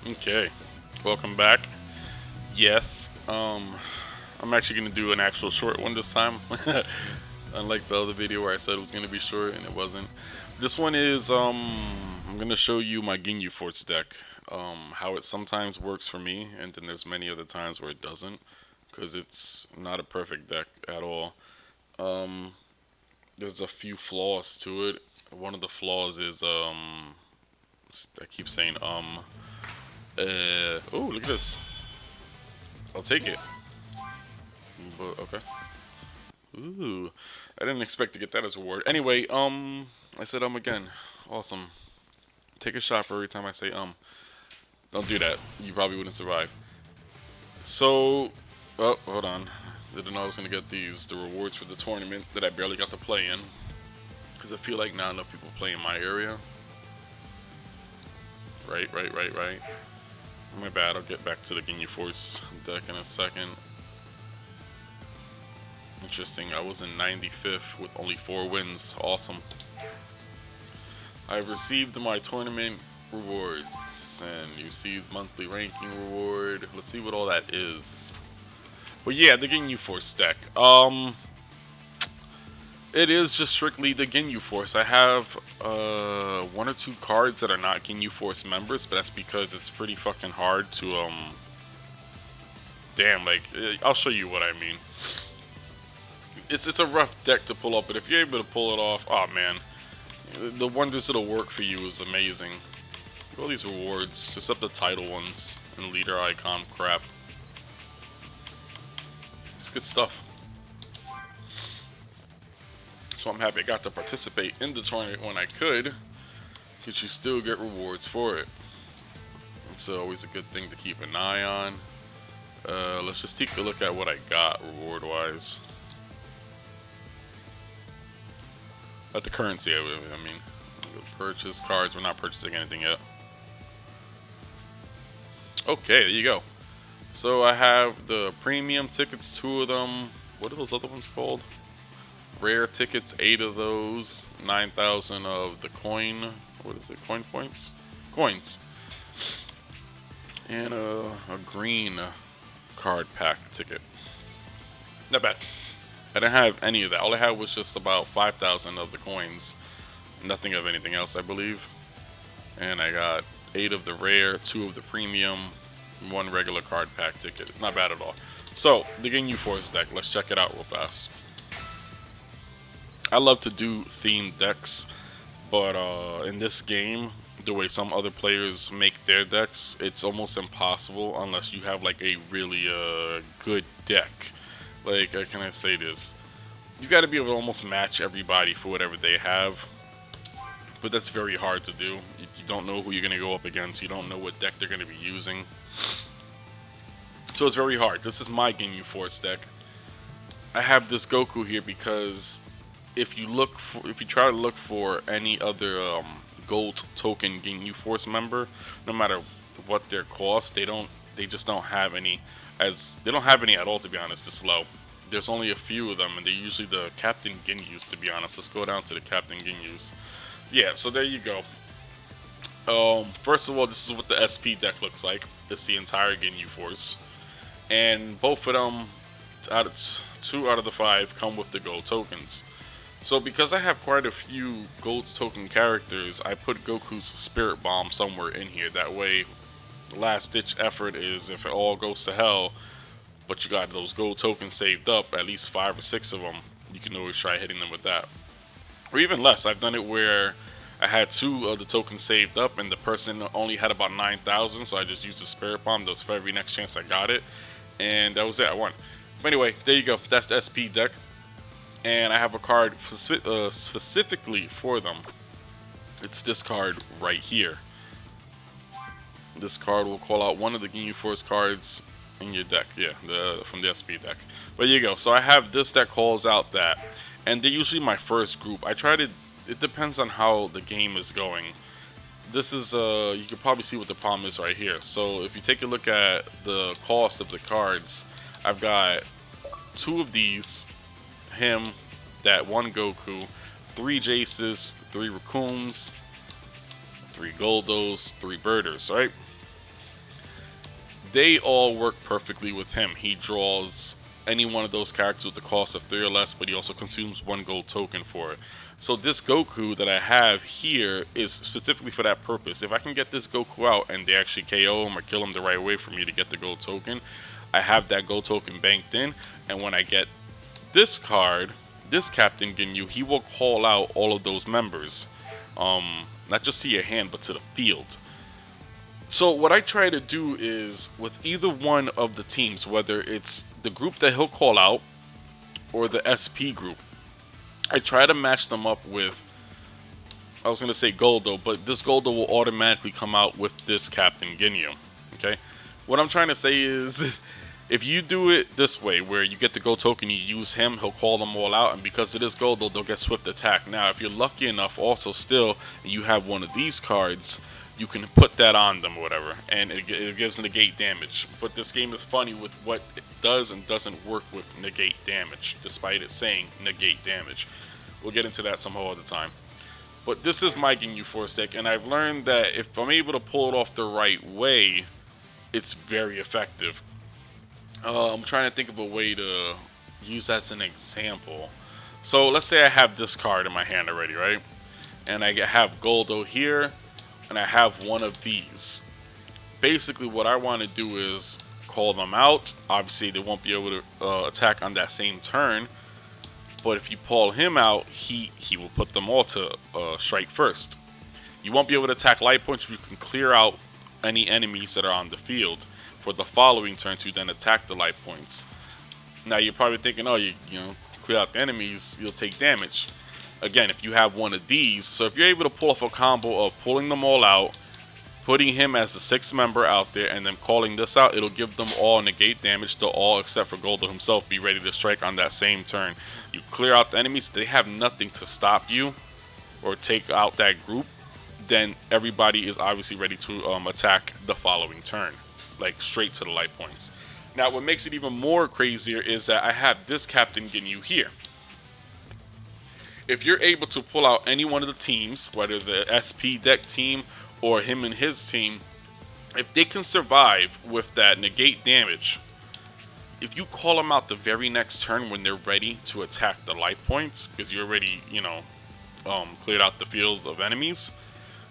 Okay, welcome back. Yes, I'm actually gonna do an actual short one this time. Unlike the other video where I said it was gonna be short and it wasn't. This one is I'm gonna show you my Ginyu Force deck. How it sometimes works for me, and then there's many other times where it doesn't, because it's not a perfect deck at all. Um, there's a few flaws to it. One of the flaws is I keep saying oh, look at this. I'll take it. But okay. Ooh, I didn't expect to get that as a reward. Anyway, I said again. Awesome. Take a shot for every time I say Don't do that. You probably wouldn't survive. So, oh, hold on. Didn't know I was gonna get the rewards for the tournament that I barely got to play in, because I feel like not enough people play in my area. Right. My bad. I'll get back to the Ginyu Force deck in a second. Interesting. I was in 95th with only 4 wins. Awesome. I've received my tournament rewards, and you see monthly ranking reward. Let's see what all that is. But yeah, the Ginyu Force deck. It is just strictly the Ginyu Force. I have 1 or 2 cards that are not Ginyu Force members, but that's because it's pretty fucking hard to damn, like I'll show you what I mean. It's a rough deck to pull up, but if you're able to pull it off, oh man, the wonders it'll work for you is amazing. All these rewards, just up the title ones and leader icon crap. It's good stuff. So I'm happy I got to participate in the tournament when I could, because you still get rewards for it. It's always a good thing to keep an eye on. Let's just take a look at what I got reward-wise. At the currency, I mean. Purchase cards. We're not purchasing anything yet. Okay, there you go. So I have the premium tickets, 2 of them. What are those other ones called? Rare tickets, 8 of those. 9,000 of the coin. What is it? Coin points? Coins. And a green card pack ticket. Not bad. I didn't have any of that. All I had was just about 5,000 of the coins. Nothing of anything else, I believe. And I got 8 of the rare, 2 of the premium, 1 regular card pack ticket. Not bad at all. So, the Ginyu Force deck. Let's check it out real fast. I love to do themed decks, but in this game, the way some other players make their decks, it's almost impossible unless you have like a really good deck. Like, how can I say this? You got to be able to almost match everybody for whatever they have, but that's very hard to do. You don't know who you're going to go up against. You don't know what deck they're going to be using. So it's very hard. This is my Ginyu Force deck. I have this Goku here because if you try to look for any other gold token Ginyu Force member, no matter what their cost, they just don't have any. They don't have any at all, to be honest. This low. There's only a few of them, and they're usually the Captain Ginyus, to be honest. Let's go down to the Captain Ginyus. Yeah, so there you go. First of all, this is what the SP deck looks like. It's the entire Ginyu Force, and both of them, 2 out of the 5, come with the gold tokens. So because I have quite a few gold token characters, I put Goku's Spirit Bomb somewhere in here. That way, the last ditch effort is if it all goes to hell, but you got those gold tokens saved up, at least 5 or 6 of them, you can always try hitting them with that. Or even less. I've done it where I had 2 of the tokens saved up and the person only had about 9,000, so I just used the Spirit Bomb for every next chance I got it, and that was it, I won. But anyway, there you go. That's the SP deck. And I have a card specifically for them. It's this card right here. This card will call out one of the Ginyu Force cards in your deck. Yeah, from the SP deck. But there you go. So I have this that calls out that. And they're usually my first group. It depends on how the game is going. This is, you can probably see what the problem is right here. So if you take a look at the cost of the cards, I've got 2 of these. Him, that 1 Goku, 3 Jaces, 3 Raccoons, 3 Goldos, 3 Birders, right? they all work perfectly with him. He draws any one of those characters with the cost of 3 or less, but he also consumes 1 gold token for it. So this Goku that I have here is specifically for that purpose. If I can get this Goku out and they actually KO him or kill him the right way for me to get the gold token, I have that gold token banked in, and when I get this card, this Captain Ginyu, he will call out all of those members. Not just to your hand, but to the field. So what I try to do is, with either one of the teams, whether it's the group that he'll call out or the SP group, I try to match them up with, I was going to say Goldo, but this Goldo will automatically come out with this Captain Ginyu. Okay? What I'm trying to say is, if you do it this way, where you get the gold token, you use him, he'll call them all out, and because it is Goldo, they'll get swift attack. Now, if you're lucky enough also still, and you have one of these cards, you can put that on them or whatever, and it gives negate damage. But this game is funny with what it does and doesn't work with negate damage, despite it saying negate damage. We'll get into that some whole other time. But this is my Ginyu Force deck, and I've learned that if I'm able to pull it off the right way, it's very effective. I'm trying to think of a way to use that as an example. So let's say I have this card in my hand already, right? And I have Goldo here, and I have one of these. Basically what I want to do is call them out. Obviously they won't be able to attack on that same turn, but if you pull him out, he will put them all to strike first. You won't be able to attack light points, but you can clear out any enemies that are on the field for the following turn to then attack the light points. Now you're probably thinking, oh, you know, clear out the enemies, you'll take damage. Again, if you have one of these, so if you're able to pull off a combo of pulling them all out, putting him as the 6th member out there, and then calling this out, it'll give them all negate damage to all except for Goldo himself be ready to strike on that same turn. You clear out the enemies, they have nothing to stop you or take out that group, then everybody is obviously ready to attack the following turn, like straight to the light points. Now what makes it even more crazier is that I have this Captain Ginyu here. If you're able to pull out any one of the teams, whether the SP deck team or him and his team, if they can survive with that negate damage, if you call them out the very next turn when they're ready to attack the light points, because you already, you know, cleared out the field of enemies,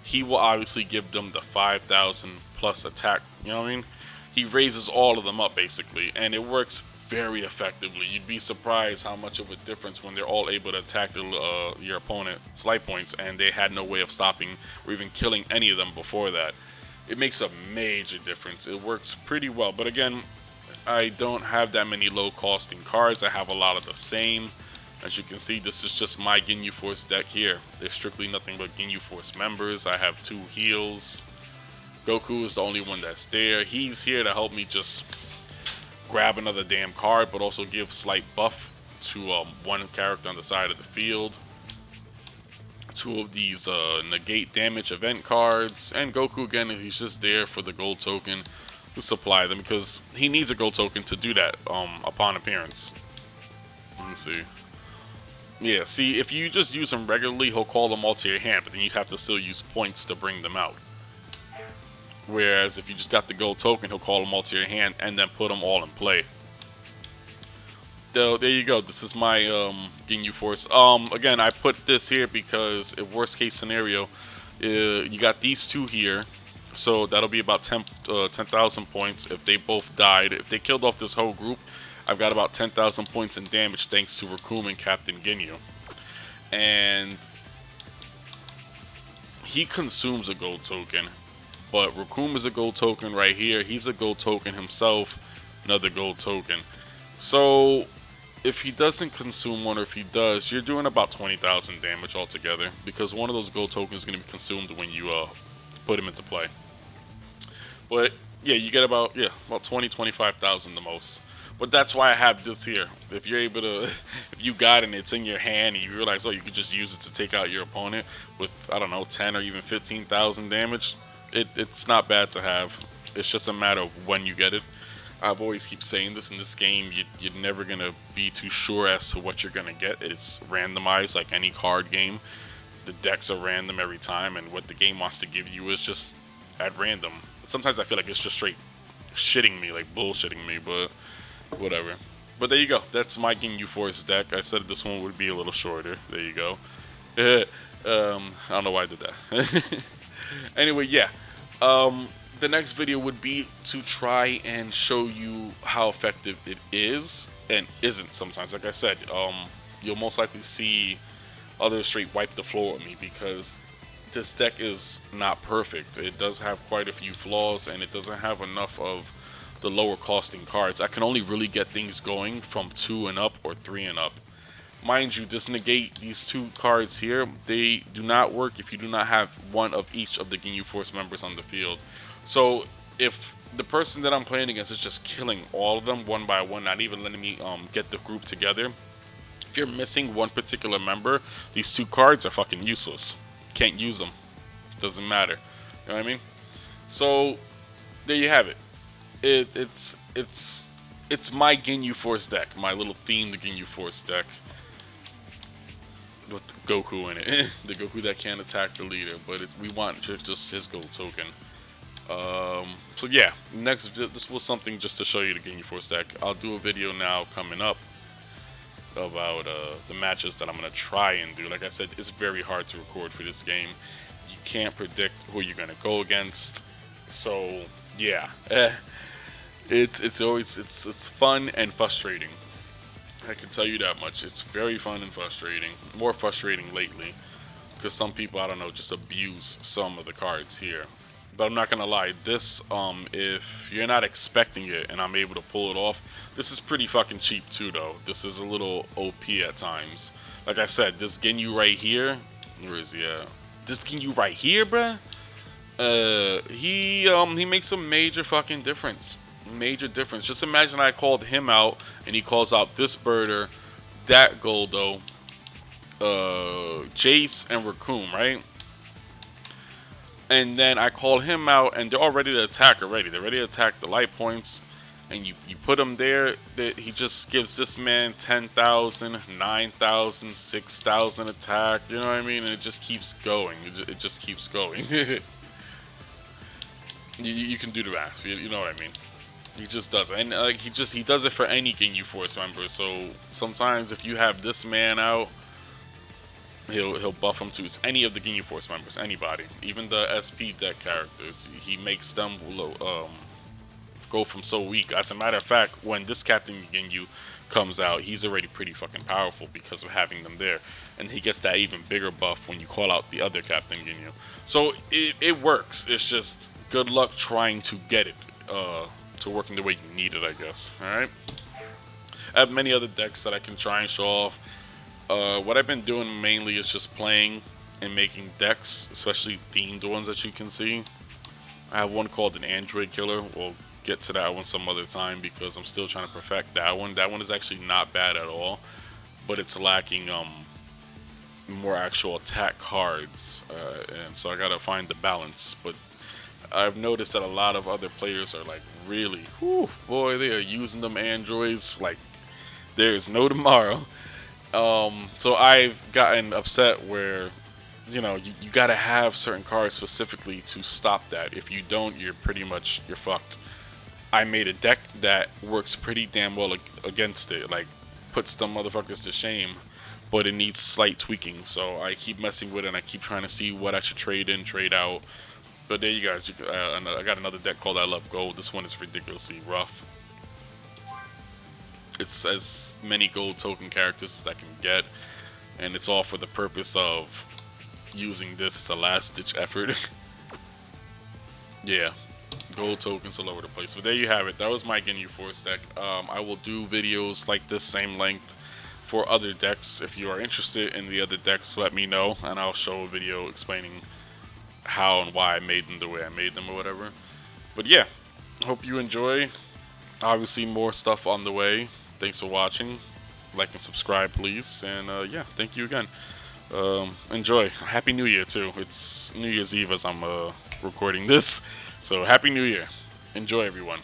he will obviously give them the 5,000 plus attack, you know what I mean? He raises all of them up basically, and it works very effectively. You'd be surprised how much of a difference when they're all able to attack your opponent's light points and they had no way of stopping or even killing any of them before that. It makes a major difference. It works pretty well, but again, I don't have that many low costing cards. I have a lot of the same. As you can see, this is just my Ginyu Force deck here. There's strictly nothing but Ginyu Force members. I have 2 heals. Goku is the only one that's there. He's here to help me just grab another damn card, but also give slight buff to one character on the side of the field. 2 of these negate damage event cards, and Goku again, he's just there for the gold token to supply them, because he needs a gold token to do that upon appearance. Let me see. Yeah, see, if you just use them regularly, he'll call them all to your hand, but then you have to still use points to bring them out. Whereas if you just got the gold token, he'll call them all to your hand and then put them all in play. So there you go. This is my Ginyu Force. Again, I put this here because if worst case scenario, you got these 2 here. So that'll be about 10,000 points if they both died. If they killed off this whole group, I've got about 10,000 points in damage thanks to Raccoon and Captain Ginyu. And he consumes a gold token. But Raccoon is a gold token right here. He's a gold token himself. Another gold token. So if he doesn't consume one, or if he does, you're doing about 20,000 damage altogether. Because one of those gold tokens is going to be consumed when you put him into play. But yeah, you get about 25,000 the most. But that's why I have this here. If you're able to, if you got it and it's in your hand and you realize, oh, you could just use it to take out your opponent with, I don't know, 10 or even 15,000 damage. It's not bad to have. It's just a matter of when you get it. I've always keep saying this in this game. You're never going to be too sure as to what you're going to get. It's randomized like any card game. The decks are random every time, and what the game wants to give you is just at random. Sometimes I feel like it's just straight shitting me, like bullshitting me, but whatever. But there you go. That's my Ginyu Force deck. I said this one would be a little shorter. There you go. I don't know why I did that. Anyway, yeah. The next video would be to try and show you how effective it is and isn't sometimes. Like I said, you'll most likely see others straight wipe the floor with me because this deck is not perfect. It does have quite a few flaws, and it doesn't have enough of the lower costing cards. I can only really get things going from 2 and up or 3 and up. Mind you, this negate, these 2 cards here, they do not work if you do not have one of each of the Ginyu Force members on the field. So if the person that I'm playing against is just killing all of them one by one, not even letting me get the group together, if you're missing one particular member, these 2 cards are fucking useless. Can't use them. Doesn't matter. You know what I mean? So there you have it. It's my Ginyu Force deck, my little themed Ginyu Force deck with Goku in it. The Goku that can't attack the leader, but we want just his gold token. So yeah, this was something just to show you the Ginyu Force deck. I'll do a video now coming up about the matches that I'm gonna try and do. Like I said, it's very hard to record for this game. You can't predict who you're gonna go against. So yeah, it's fun and frustrating. I can tell you that much. It's very fun and frustrating. More frustrating lately because some people, I don't know, just abuse some of the cards here. But I'm not gonna lie, this if you're not expecting it and I'm able to pull it off, this is pretty fucking cheap too though. This is a little OP at times. Like I said, this Ginyu right here, where is he at? This Ginyu right here, bruh, he makes a major fucking difference. Major difference. Just imagine I called him out and he calls out this birder, that Goldo, Jace and Raccoon, right? And then I call him out and they're all ready to attack already. They're ready to attack the light points. And you put him there, he just gives this man 10,000, 9,000, 6,000 attack. You know what I mean? And it just keeps going. It just keeps going. you can do the math. You know what I mean? He just does it. And like he does it for any Ginyu Force member. So sometimes if you have this man out, he'll buff them to any of the Ginyu Force members, anybody, even the SP deck characters. He makes them go from so weak. As a matter of fact, when this Captain Ginyu comes out, he's already pretty fucking powerful because of having them there, and he gets that even bigger buff when you call out the other Captain Ginyu. So it works. It's just good luck trying to get it to working the way you need it, I guess. All right. I have many other decks that I can try and show off. What I've been doing mainly is just playing and making decks, especially themed ones that you can see. I have one called an Android Killer. We'll get to that one some other time because I'm still trying to perfect that one. That one is actually not bad at all, but it's lacking more actual attack cards, and so I gotta find the balance. But I've noticed that a lot of other players are like really, whew, boy, they are using them androids like there's no tomorrow. So I've gotten upset where, you know, you gotta have certain cards specifically to stop that. If you don't, you're fucked. I made a deck that works pretty damn well against it, like puts them motherfuckers to shame, but it needs slight tweaking. So I keep messing with it and I keep trying to see what I should trade in, trade out. But there you guys, I got another deck called I Love Gold. This one is ridiculously rough. It's as many gold token characters as I can get, and it's all for the purpose of using this as a last ditch effort. Yeah, gold tokens all over the place. But there you have it. That was my Ginyu Force deck. I will do videos like this same length for other decks. If you are interested in the other decks, let me know, and I'll show a video explaining how and why I made them the way I made them or whatever. But yeah, hope you enjoy. Obviously more stuff on the way. Thanks for watching. Like and subscribe, please. And yeah, thank you again. Enjoy. Happy New Year too. It's New Year's Eve as I'm recording this. So Happy New Year. Enjoy, everyone.